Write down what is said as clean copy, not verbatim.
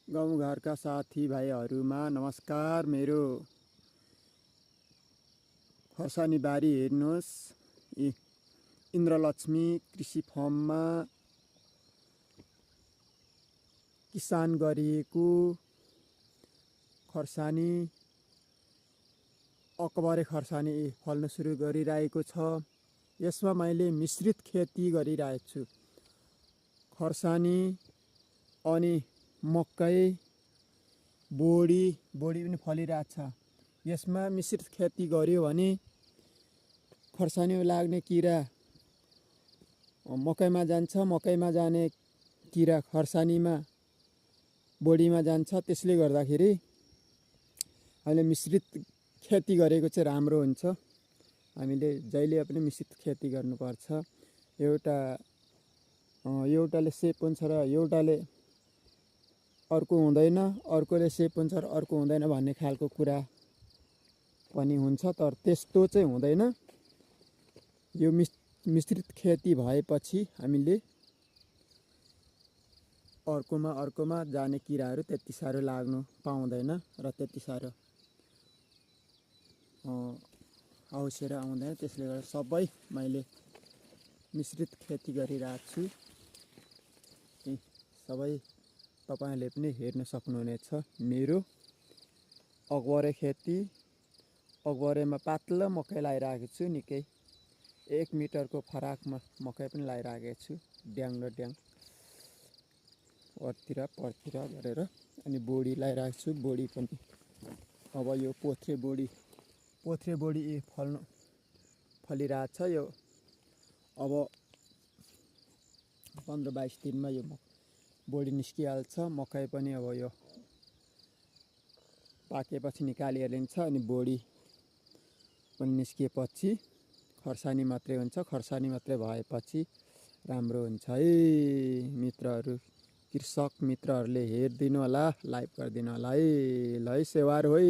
गाउँघरका साथीभाइहरूमा नमस्कार। मेरो खर्सानी बारी हेर्नुहोस्। इन्द्रलक्ष्मी कृषि फर्ममा किसान गरिएको खर्सानी अकबरे खर्सानी फल्न सुरु गरिरहेको छ। यसमा मैले मिश्रित खेती गरिरहेको छु। खर्सानी अनि मकै बोडी पनि फलिरहेछ। यसमा मिश्रित खेती गर्यो भने खर्सानीमा लाग्ने किरा मकैमा जान्छ, मकैमा जाने किरा खर्सानीमा बोडीमा जान्छ। त्यसले गर्दाखेरि हामीले मिश्रित खेती गरेको चाहिँ राम्रो हुन्छ। हामीले जहिले पनि मिश्रित खेती गर्नुपर्छ। एउटाले सेप हुन्छ र एउटाले अर्को हुँदैन, अर्कोले सेप हुन्छ र अर्को हुँदैन भन्ने खालको कुरा पनि हुन्छ। तर त्यस्तो चाहिँ हुँदैन। यो मिश्रित खेती भएपछि हामीले अर्कोमा जाने किराहरू त्यति साह्रो लाग्नु पाउँदैन र त्यति साह्रो अवसर आउँदैन। त्यसले गर्दा सबै मैले मिश्रित खेती गरिरहेको छु। सबै तपाईहरुले पनि हेर्न सक्नुहुनेछ। मेरो अकबरे खेती, अकबरेमा पातलो मकै लगाइरहेको छु। निकै 1 मिटरको फराकमा मकै पनि लगाइरहेको छु। ड्याङ र ड्याङ अर्तिर पर्तिर गरेर। अनि बोडी लगाइरहेको छु। बोडी पनि अब यो पोथ्रे बोडी फलिरहेछ। यो अब 15-22 दिनमा यो बोडी निस्किहाल्छ। मकै पनि अब यो पाकेपछि निकालिहालिन्छ। अनि बोडी पनि निस्किएपछि खर्सानी मात्रै हुन्छ। खर्सानी मात्रै भएपछि राम्रो हुन्छ है मित्रहरू। कृषक मित्रहरूले हेरिदिनु होला, लाइक गरिदिनु होला है। ल है सेवार होइ।